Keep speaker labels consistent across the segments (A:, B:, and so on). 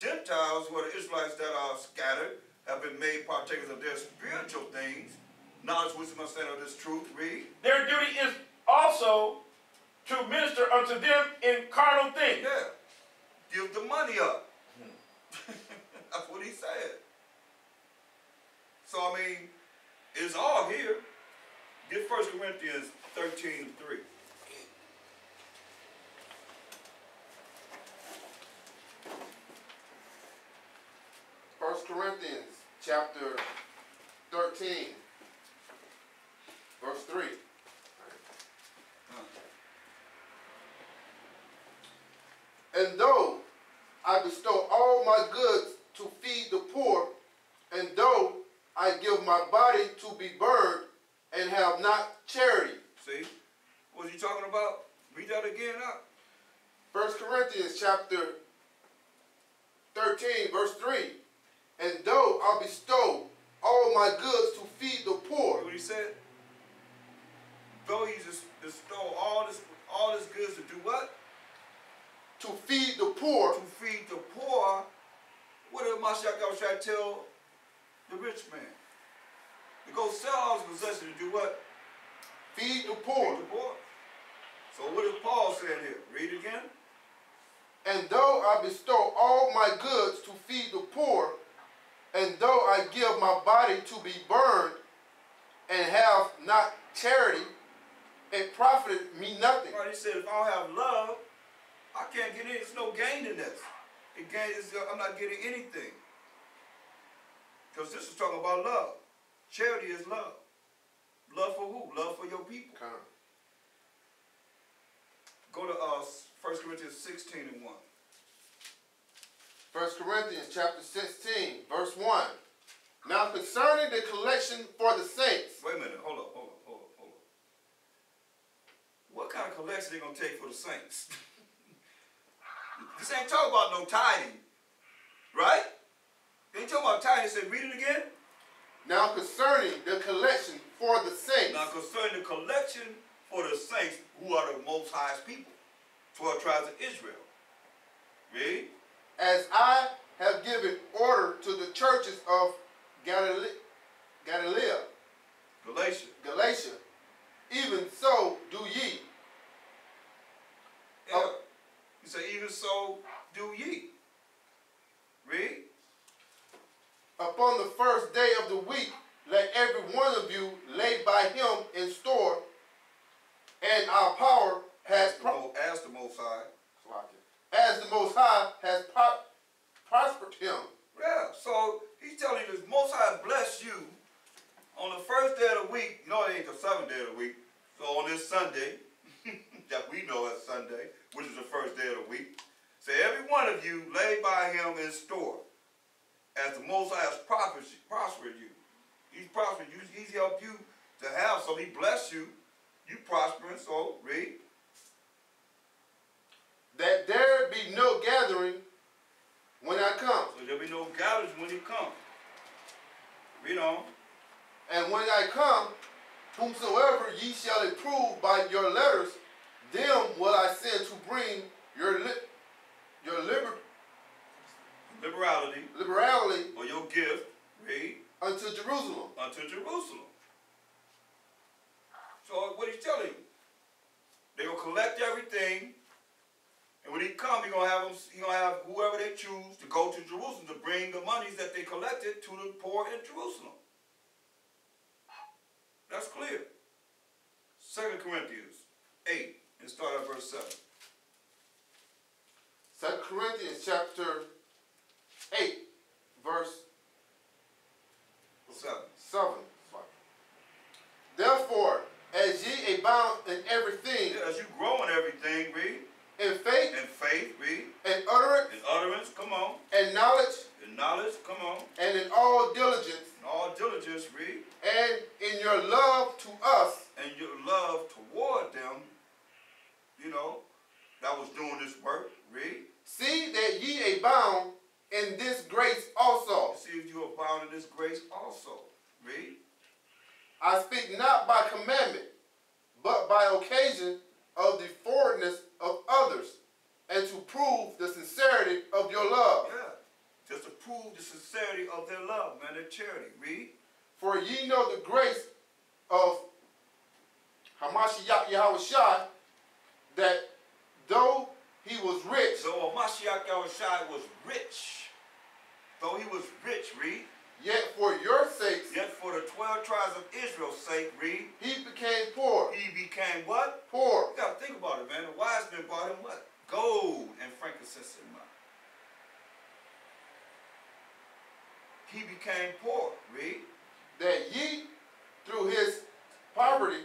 A: Gentiles, who are the Israelites that are scattered, have been made partakers of their spiritual things, knowledge, wisdom, understanding of this truth. Read.
B: Their duty is also to minister unto them in carnal things.
A: Yeah. Give the money up. That's what he said. So, I mean, it's all here. Get 1 Corinthians 13:3.
C: Corinthians chapter 13, verse 3. And though I bestow all my goods to feed the poor, and though I give my body to be burned, and have not charity.
A: See? What he talking about? Read that again up.
C: 1 Corinthians chapter 13, verse 3. And though I bestow all my goods to feed the poor.
A: What he said? Though he just bestow all his goods to do what?
C: To feed the poor.
A: To feed the poor. What did Mashiach was trying to tell the rich man? To go sell all his possessions to do what?
C: Feed the poor.
A: Feed the poor. So what is Paul saying here? Read it again.
C: And though I bestow all my goods to feed the poor, and though I give my body to be burned, and have not charity, it profited me nothing.
A: Right, he said, if I don't have love, I can't get in. There's no gain in this. I'm not getting anything. Because this is talking about love. Charity is love. Love for who? Love for your people.
C: Okay.
A: Go to 1 Corinthians 16:1.
C: 1 Corinthians chapter 16, verse 1. Now concerning the collection for the saints.
A: Wait a minute. Hold up. What kind of collection they going to take for the saints? This ain't talking about no tithing. Right? They ain't talking about tithing. They said, read it again.
C: Now concerning the collection for the saints.
A: Now concerning the collection for the saints, who are the most highest people, 12 tribes of Israel. Read.
C: As I have given order to the churches of Galatia, even so do ye.
A: Yeah. He said, even so do ye. Read.
C: Upon the first day of the week, let every one of you lay by him in store, and our power has
A: as the Most High.
C: As the Most High has prospered him.
A: Yeah, so he's telling you the Most High bless you on the first day of the week. You know it ain't the seventh day of the week. So on this Sunday, that we know as Sunday, which is the first day of the week, say every one of you lay by him in store, as the Most High has prospered you. He's prospered you. He's helped you to have, so he bless you. You prospering, so read.
C: That there be no gathering when I come.
A: So there'll be no gatherings when he comes. Read on.
C: And when I come, whomsoever ye shall approve by your letters, them will I send to bring your liberality,
A: or your gift, read,
C: unto Jerusalem.
A: Unto Jerusalem. So what he's telling you, they will collect everything, and when he comes, he's gonna have whoever they choose to go to Jerusalem to bring the monies that they collected to the poor in Jerusalem. That's clear. 2 Corinthians 8, and start at verse 7.
C: 2 Corinthians chapter 8, verse 7. Therefore, as ye abound in everything,
A: as you grow in everything, read.
C: In faith,
A: read.
C: In utterance,
A: come on.
C: And knowledge,
A: come on.
C: And in all diligence,
A: read.
C: And in your love to us,
A: and your love toward them, you know, that was doing this work, read.
C: See that ye abound in this grace also.
A: See if you abound in this grace also, read.
C: I speak not by commandment, but by occasion of the forwardness of others, and to prove the sincerity of your love.
A: Yeah. prove the sincerity of their love, man, their charity. Read.
C: For ye know the grace of Hamashiach Yahushua, that though he was rich,
A: So Mashiach Yahushua was rich. Though he was rich, read.
C: yet for your sakes
A: Yet for the 12 tribes of Israel's sake, read.
C: he became poor.
A: He became what?
C: Poor.
A: You got to think about it, man. The wise men brought him what? Gold and frankincense and myrrh. He became poor, read.
C: That ye through his poverty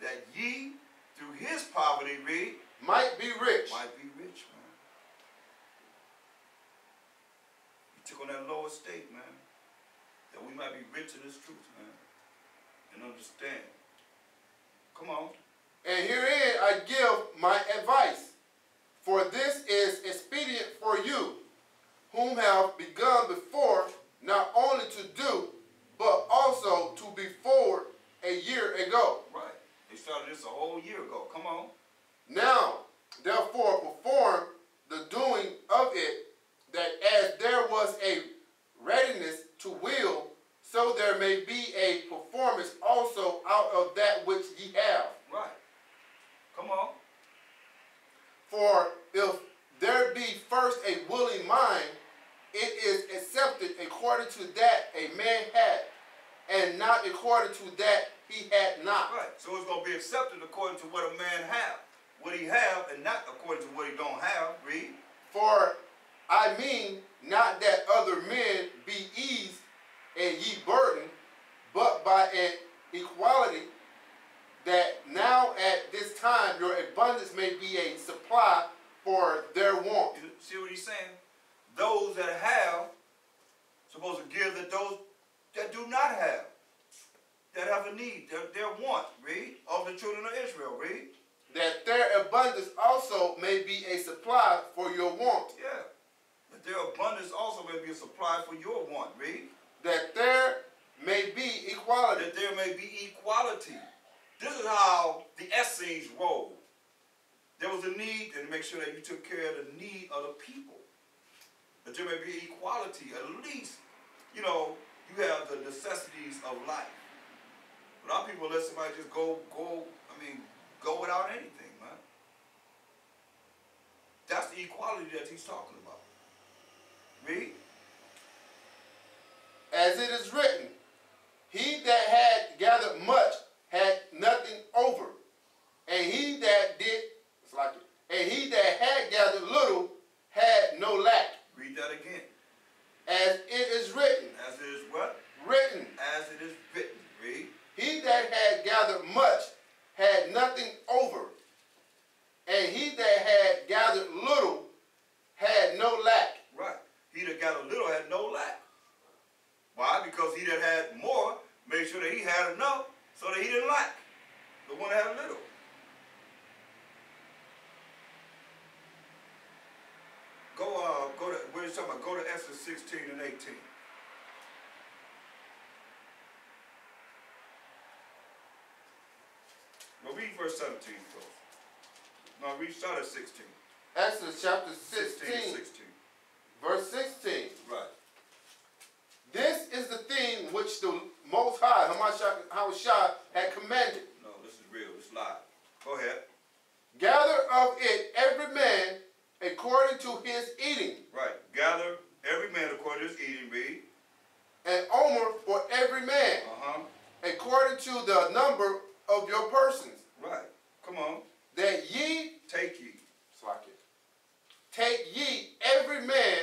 A: That ye, through his poverty, read,
C: might be rich.
A: might be rich, man. He took on that lower state, man. That we might be rich in this truth, man. And understand. Come on.
C: And herein I give my advice, for this is expedient for you, whom have begun before, not only to do, but also to be forward a year ago.
A: Right. They started this a whole year ago. Come on.
C: Now, therefore, perform the doing of it, that as there was a readiness to will, so there may be a performance also out of that which ye have.
A: Right. Come on.
C: For if there be first a willing mind, it is accepted according to that a man had, and not according to that he had not.
A: Right. So it's going to be accepted according to what a man have. What he have and not according to what he don't have. Read.
C: For I mean not that other men be eased and ye burdened, but by an equality, that now at this time your abundance may be a supply for their want.
A: You see what he's saying? Those that have supposed to give to those that do not have, that have a need, their want. Read. Of the children of Israel. Read.
C: That their abundance also may be a supply for your want.
A: Yeah. That their abundance also may be a supply for your want. Read.
C: That there may be equality.
A: That there may be equality. This is how the Essenes rolled. There was a need, and to make sure that you took care of the need of the people. That there may be equality. At least, you know, you have the necessities of life. A lot of people let somebody just go without anything, man. That's the equality that he's talking about. Read.
C: As it is written, he that had gathered much had nothing over, and he that did, it's like it, and he that had gathered little had no lack.
A: Read that again.
C: As it is written.
A: As it is what?
C: Written.
A: As it is written. Read.
C: He that had gathered much had nothing over, and he that had gathered little had no lack.
A: Right. He that gathered little had no lack. Why? Because he that had more made sure that he had enough so that he didn't lack. The one that had little. Go to Exodus 16 and 18. Well, read verse 17 first. No, start at 16.
C: Exodus chapter 16,
A: 16.
C: verse 16.
A: Right.
C: This is the thing which the Most High, Hamashiach, had commanded.
A: No, this is real. It's live. Go ahead.
C: Gather of it every man according to his eating.
A: Right. Gather every man according to his eating. Read.
C: An omer for every man, according to the number of your persons.
A: Right. Come on.
C: That ye
A: take ye.
C: Take ye every man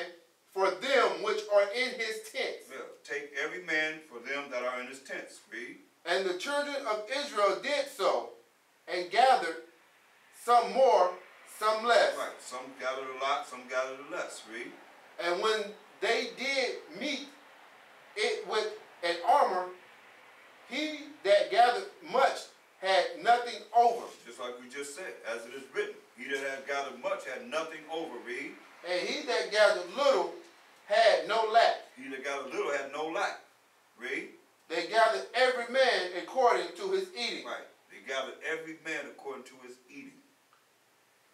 C: for them which are in his tents.
A: Yeah. Take every man for them that are in his tents. Read.
C: And the children of Israel did so, and gathered some more, some less.
A: Right. Some gathered a lot, some gathered less. Read.
C: And when they did meet it with an armor, he that gathered much had nothing over.
A: Just like we just said, as it is written, he that had gathered much had nothing over. Read.
C: And he that gathered little had no lack.
A: He that gathered little had no lack. Read.
C: They gathered every man according to his eating.
A: Right. They gathered every man according to his eating.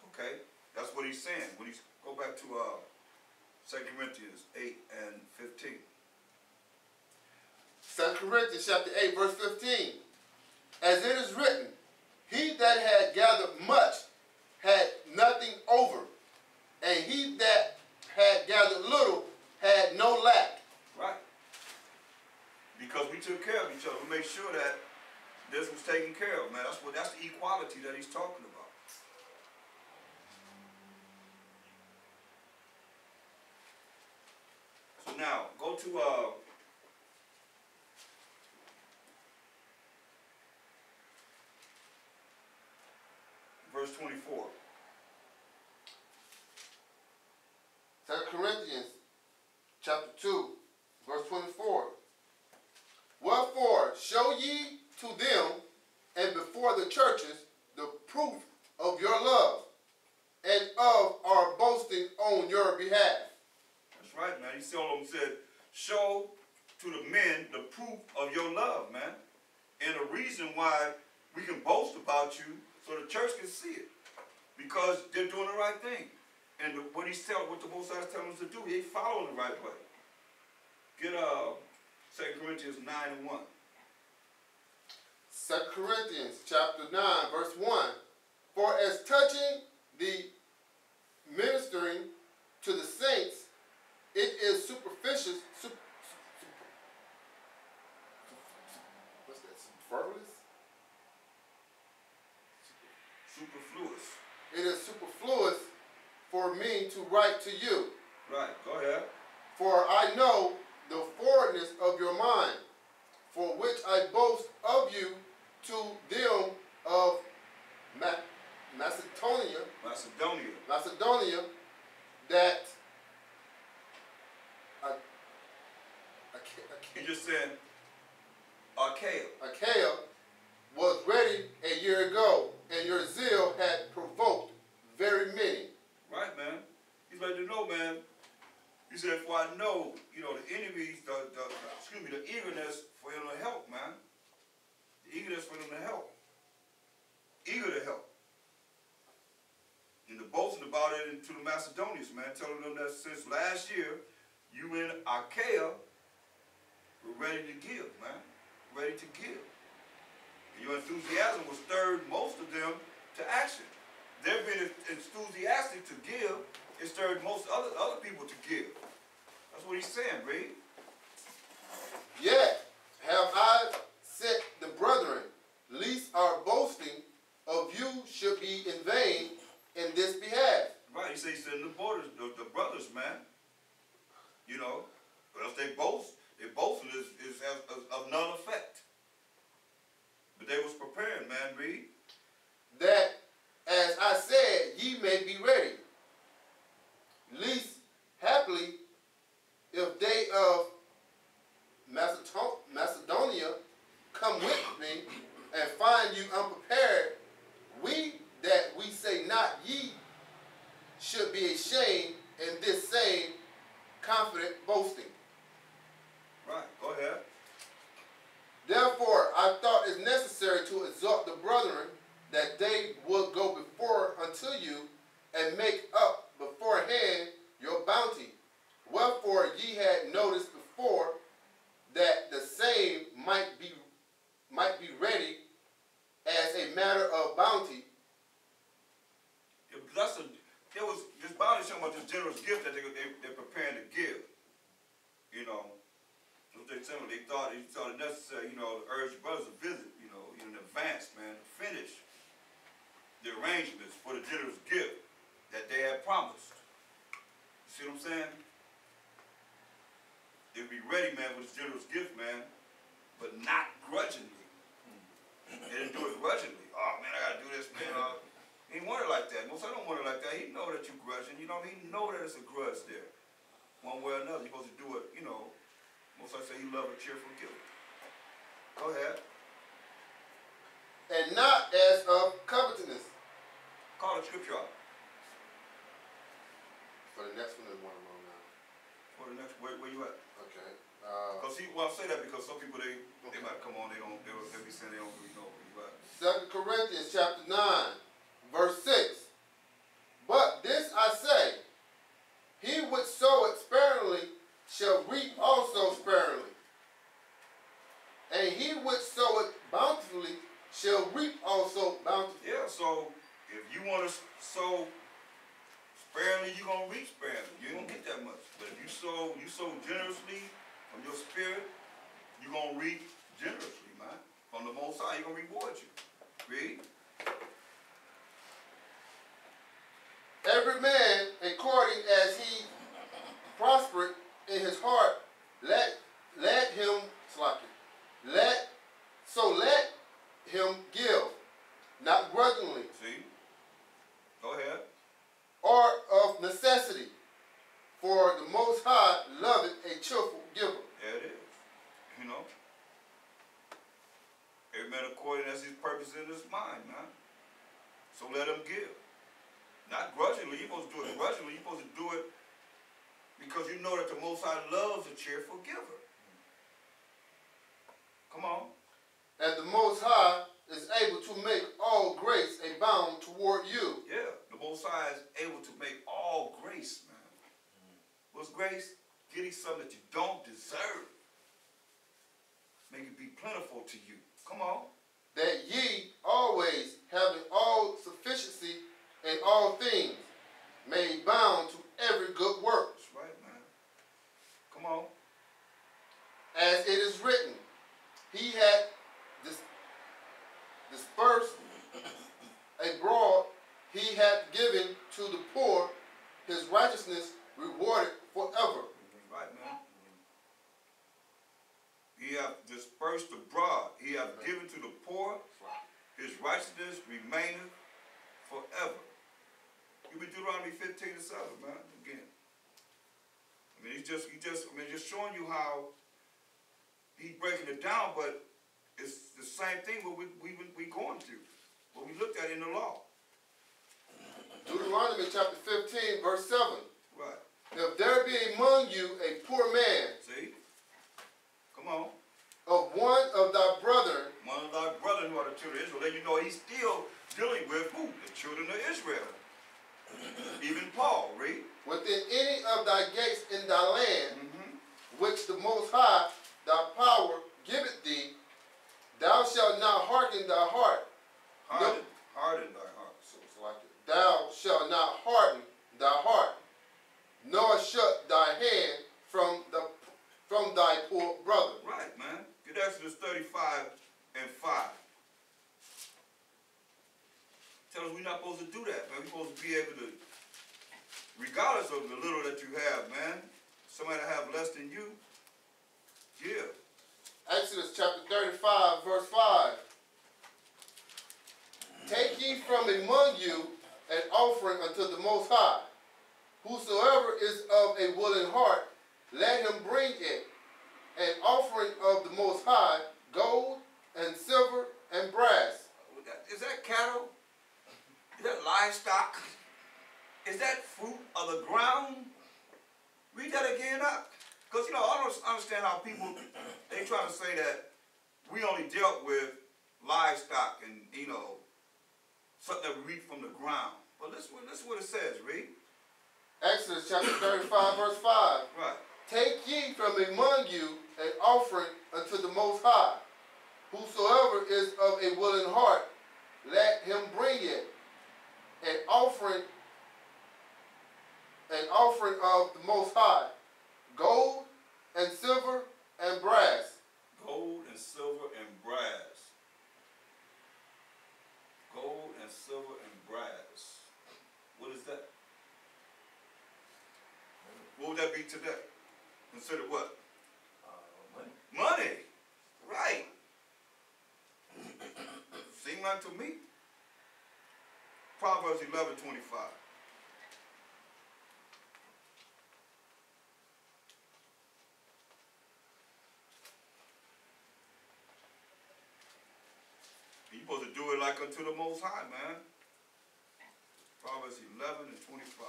A: Okay? That's what he's saying. When he's go back to 2 Corinthians 8 and
C: 2 Corinthians chapter 8, verse 15. As it is written, he that had gathered much had nothing over, and he that had gathered little had no lack.
A: Right. Because we took care of each other. We made sure that this was taken care of, man. That's the equality that he's talking about. So now, go to verse 24.
C: 2 Corinthians chapter 2, verse 24. Wherefore show ye to them and before the churches the proof of your love and of our boasting on your behalf.
A: That's right, man. He said, show to the men the proof of your love, man. And the reason why we can boast about you so the church can see it. Because they're doing the right thing. And what the Most High is telling us to do, they following the right way. Get 2 Corinthians 9 and 1.
C: 2 Corinthians chapter 9, verse 1. For as touching the ministering to the saints, it is superfluous. What's that? Superfluous?
A: Superfluous.
C: It is superfluous for me to write to you.
A: Right, go ahead.
C: For I know the forwardness of your mind, for which I boast of you to them of Macedonia, that
A: You just said
C: Achaia was ready a year ago, and your zeal had provoked very many.
A: right, man. He's letting you know, man. He said, for I know, the enemies, the eagerness for him to help, man. The eagerness for them to help. Eager to help. And the boasting about it to the Macedonians, man, telling them that since last year, you in Achaia were ready to give, man. Ready to give. And your enthusiasm was stirred most of them to action. They're being enthusiastic to give. It stirred most other people to give. That's what he's saying, read.
C: Yet have I set the brethren, lest our boasting of you should be in vain in this behalf.
A: Right, he said he's sending the brothers, man. Or else their boasting is of none effect. But they was preparing, man, read.
C: That, as I said, ye may be ready. Least, happily, if they of Macedonia come with me and find you unprepared, we that we say not ye should be ashamed in this same confident boasting.
A: Right, go ahead.
C: Therefore, I thought it necessary to exhort the brethren that they would go before unto you and make up beforehand your bounty. Wherefore ye had noticed before that the same might be ready as a matter of bounty.
A: This bounty showing about this generous gift that they're preparing to give. They thought it necessary, to urge the brothers to visit, in advance, man, to finish the arrangements for the generous gift that they had promised. You see what I'm saying? They'd be ready, man, with this generous gift, man, but not grudgingly. They didn't do it grudgingly. Oh, man, I got to do this, man. He didn't want it like that. Most I don't want it like that. He know that you grudging. He know that it's a grudge there. One way or another, you're supposed to do it, Most I say you love a cheerful giver. Go ahead.
C: And not as of covetousness.
A: Call the scripture out.
C: For the next one is one more now.
A: For the next, where you at?
C: Okay.
A: Because I say that because some people they might come on, they'll be saying they don't really know where you at.
C: 2 Corinthians chapter 9, verse 6. But this I say, he which soweth sparingly shall reap also sparingly.
A: if you want to sow sparingly, you're going to reap sparingly. You ain't going to get that much. But if you sow generously from your spirit, you're going to reap generously, man. From the Most High, He's going to reward you. Read.
C: Every man according as he prospered in his heart, let him give, not grudgingly,
A: See? Go ahead.
C: or of necessity, for the Most High loveth a cheerful giver.
A: There it is. You know? Every man according as his purpose in his mind, man. So let him give. Not grudgingly. You're supposed to do it grudgingly. You're supposed to do it because you know that the Most High loves a cheerful giver. Come on.
C: And the Most High is able to make all grace abound toward you.
A: Yeah, the Most High is able to make all grace, man. What's grace? Getting something that you don't deserve. Make it be plentiful to you. Come on.
C: That ye always, having all sufficiency in all things, may abound to every good work.
A: That's right, man. Come on.
C: As it is written, he had dispersed abroad, he had given to the poor, his righteousness rewarded forever.
A: Right, man. He hath dispersed abroad. He hath given to the poor. His righteousness remaineth forever. You read Deuteronomy 15:7, man. Again. I mean, he's just showing you how he's breaking it down, but it's the same thing what we going through, what we looked at in the law.
C: Deuteronomy chapter 15, verse 7.
A: Right.
C: If there be among you a poor man,
A: See? Come on.
C: of one of thy brethren,
A: One of thy brethren who are the children of Israel, then you know he's still dealing with who? The children of Israel. Even Paul, read.
C: within any of thy gates in thy land, which the Most High, thy power, giveth thee, thou shalt not hearken thy heart.
A: Harden thy heart.
C: So it's like it. Thou shalt not harden thy heart, nor shut thy hand from thy poor brother.
A: Right, man. Get Exodus 35:5. Tell us we're not supposed to do that, man. We're supposed to be able to, regardless of the little that you have, man, somebody that have less than you, give.
C: Exodus chapter 35, verse 5. Take ye from among you an offering unto the Most High. Whosoever is of a willing heart, let him bring it, an offering of the Most High, gold and silver and brass.
A: Is that cattle? Is that livestock? Is that fruit of the ground? Read that again up. Because, I don't understand how people, they trying to say that we only dealt with livestock and, something that we read from the ground. But listen what it says, read.
C: Exodus chapter 35, verse 5.
A: Right.
C: Take ye from among you an offering unto the Most High. Whosoever is of a willing heart, let him bring it. An offering of the Most High, gold and silver and brass.
A: Gold and silver and brass. Gold and silver and brass. What is that? What would that be today? Consider what?
B: Money.
A: Money. Right. Seem like to me. Proverbs 11:25. You're supposed to do it like unto the Most High, man. Proverbs 11:25.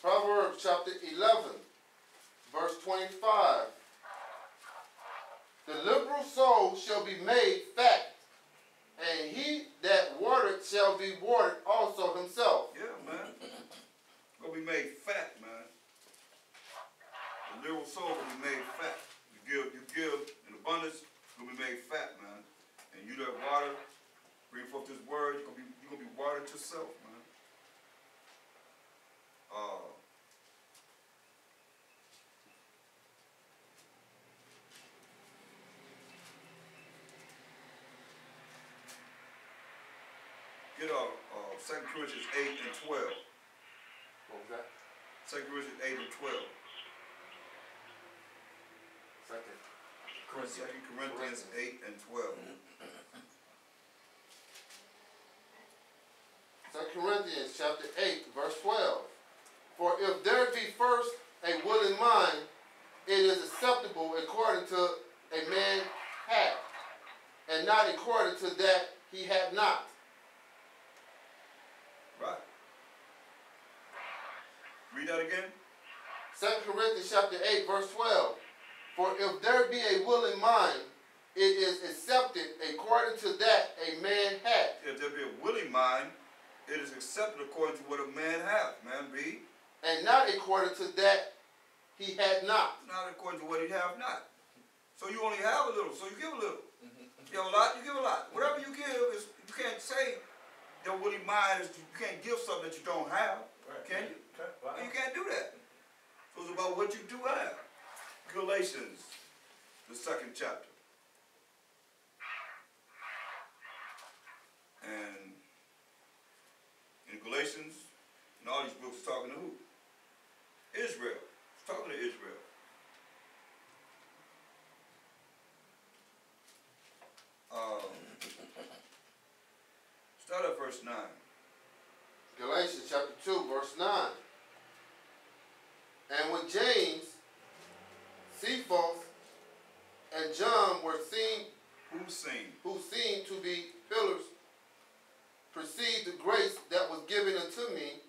C: Proverbs chapter 11, verse 25. The liberal soul shall be made fat, and he that watereth shall be watered also himself.
A: Yeah, man. Gonna be made fat, man. The liberal soul will be made fat. You give in abundance, gonna be made fat, man. And you that water, bring forth with this word, you're gonna be watered yourself, man. Get 2 Corinthians 8 and 12.
C: What was that?
A: 2 Corinthians 8 and 12.
C: Second
A: 2 Corinthians 8 and 12.
C: 2 Corinthians chapter 8, verse 12. For if there be first a willing mind, it is acceptable according to a man hath, and not according to that he hath not.
A: Right. Read that again.
C: 2 Corinthians chapter 8, verse 12. For if there be a willing mind, it is accepted according to that a man hath.
A: If there be a willing mind, it is accepted according to what a man hath. Man, read.
C: And not according to that he had not.
A: Not according to what he have not. So you only have a little, so you give a little. You have a lot, you give a lot. Whatever you give, is you can't say that willing mind is, you can't give something that you don't have.
B: Right.
A: Can you?
B: Wow.
A: You can't do that. So it's about what you do have. Galatians, the 2nd chapter. And in Galatians, in all these books, it's talking to who? Israel. It's talking to Israel. Start at verse 9.
C: Galatians chapter 2, verse 9. And when James, Cephas, and John were seen, who seemed to be pillars, perceived the grace that was given unto me,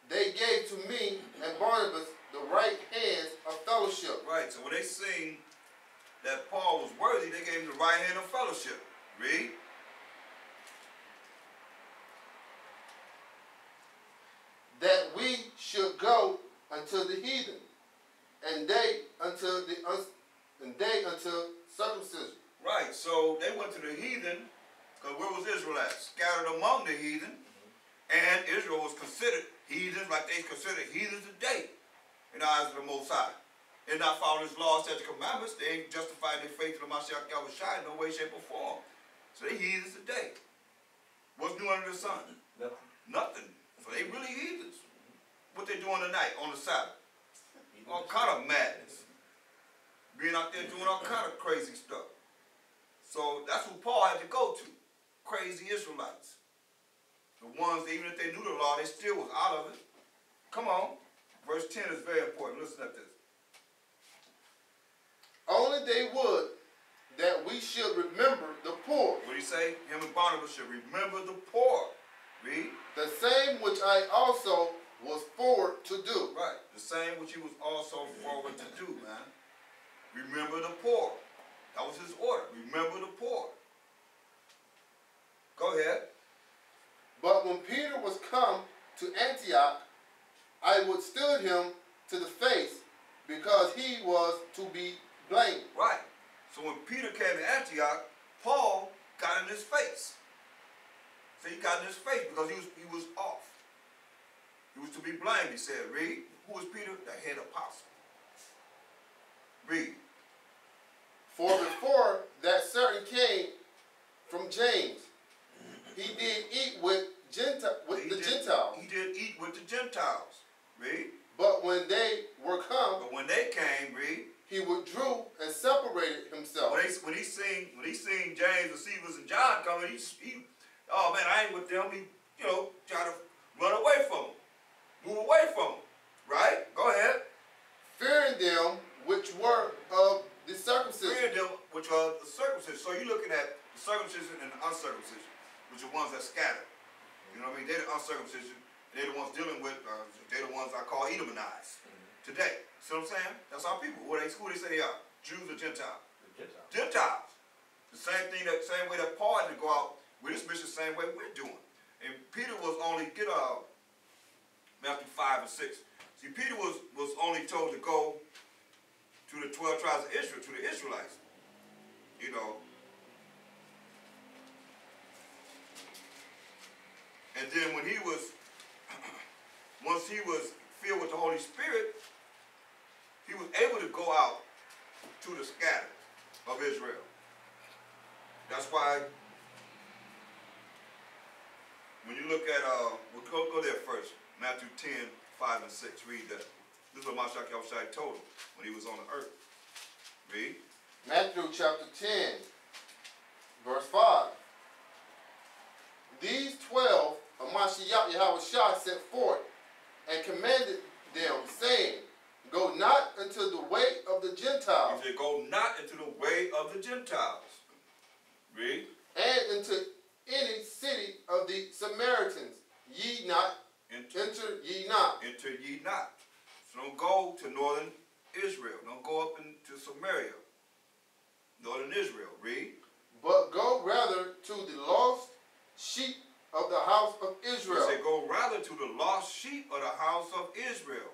C: they gave to me and Barnabas the right hands of fellowship.
A: Right, so when they seen that Paul was worthy, they gave him the right hand of fellowship. Read.
C: That we should go unto the heathen, and they unto circumcision.
A: Right, so they went to the heathen, because where was Israel at? Scattered among the heathen, and Israel was considered heathens like they consider heathens today in the eyes of the Most High. They're not following his laws, statutes, commandments. They ain't justifying their faith in the Mashiach Yahushua in no way, shape, or form. So they heathens today. What's new under the sun? Nothing. So they really heathens. What they doing tonight on the Sabbath? All kind of madness. Being out there doing all kind of crazy stuff. So that's who Paul had to go to. Crazy Israelites. The ones that even if they knew the law, they still was out of it. Come on. Verse 10 is very important. Listen at this.
C: Only they would that we should remember the poor.
A: What do you say? Him and Barnabas should remember the poor. Read.
C: The same which I also was forward to do.
A: Right. The same which he was also forward to do, man. Remember the poor. That was his order. Remember the poor. Go ahead.
C: But when Peter was come to Antioch, I withstood him to the face, because he was to be blamed.
A: Right. So when Peter came to Antioch, Paul got in his face. So he got in his face because he was off. He was to be blamed, he said. Read. Who was Peter? The head apostle. Read.
C: For before that certain came from James, he did eat with the Gentiles.
A: He did eat with the Gentiles. Read.
C: But when they were come,
A: But when they came, read.
C: he withdrew and separated himself.
A: When he seen James and Cephas and John coming, he oh man, I ain't with them. He, try to run away from them. Move away from them. Right? Go ahead.
C: Fearing them which were of the circumcision.
A: Fearing them which are the circumcision. So you're looking at the circumcision and the uncircumcision, which are ones that scatter. You know what I mean? They're the uncircumcision. They're the ones dealing with, they're the ones I call Edomanites today. See what I'm saying? That's our people. Who they say they are? Jews or Gentiles? Gentiles. The same thing, that same way that Paul had to go out with his mission, the same way we're doing. And Peter was only, Matthew 5 and 6. See, Peter was only told to go to the 12 tribes of Israel, to the Israelites. And then when he was, once he was filled with the Holy Spirit, he was able to go out to the scattered of Israel. That's why when you look at, we'll go there first. Matthew 10, 5 and 6, read that. This is what Mashiach Yahushua told him when he was on the earth. Read.
C: Matthew chapter 10, verse 5. These 12 of Mashiach Yahushua set forth and commanded them, saying, go not into the way of the Gentiles.
A: He said, go not into the way of the Gentiles. Read.
C: And into any city of the Samaritans, ye not, enter ye not.
A: Enter ye not. So don't go to northern Israel. Don't go up into Samaria. Northern Israel. Read.
C: But go rather to the lost sheep of the house of Israel.
A: He said, go rather to the lost sheep of the house of Israel.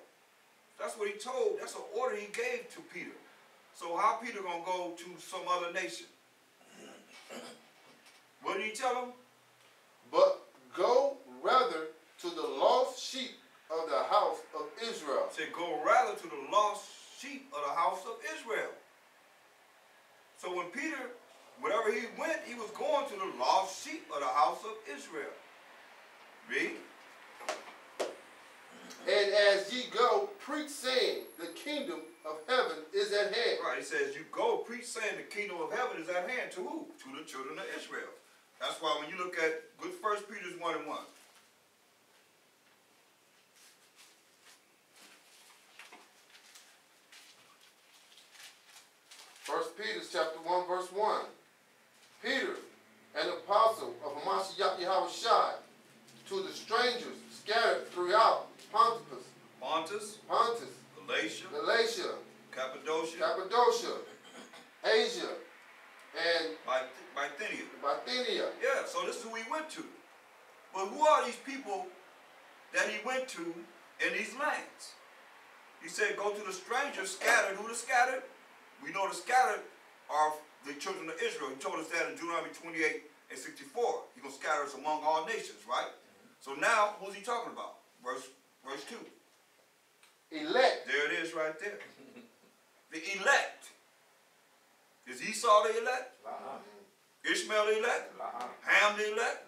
A: That's what he told. That's an order he gave to Peter. So how Peter going to go to some other nation? What did he tell him?
C: But go rather to the lost sheep of the house of Israel.
A: He said, go rather to the lost sheep of the house of Israel. So when Peter, wherever he went, he was going to the lost sheep of the house of Israel. Read.
C: And as ye go, preach saying, the kingdom of heaven is at hand.
A: Right, he says, you go preach saying the kingdom of heaven is at hand. To who? To the children of Israel. That's why when you look at good 1 Peter 1 and 1.
C: 1 Peter chapter 1, verse 1. Peter, an apostle of Mashiach Yahushua, to the strangers scattered throughout Pontus, Galatia, Cappadocia, Asia, and Bithynia.
A: Yeah, so this is who he went to. But who are these people that he went to in these lands? He said, go to the strangers scattered. Who the scattered? We know the scattered are the children of Israel. He told us that in Deuteronomy 28 and 64. He's going to scatter us among all nations, right? So now, who's he talking about? Verse 2.
C: Elect.
A: There it is right there. The elect. Is Esau the elect? Ishmael the elect? Ham the elect?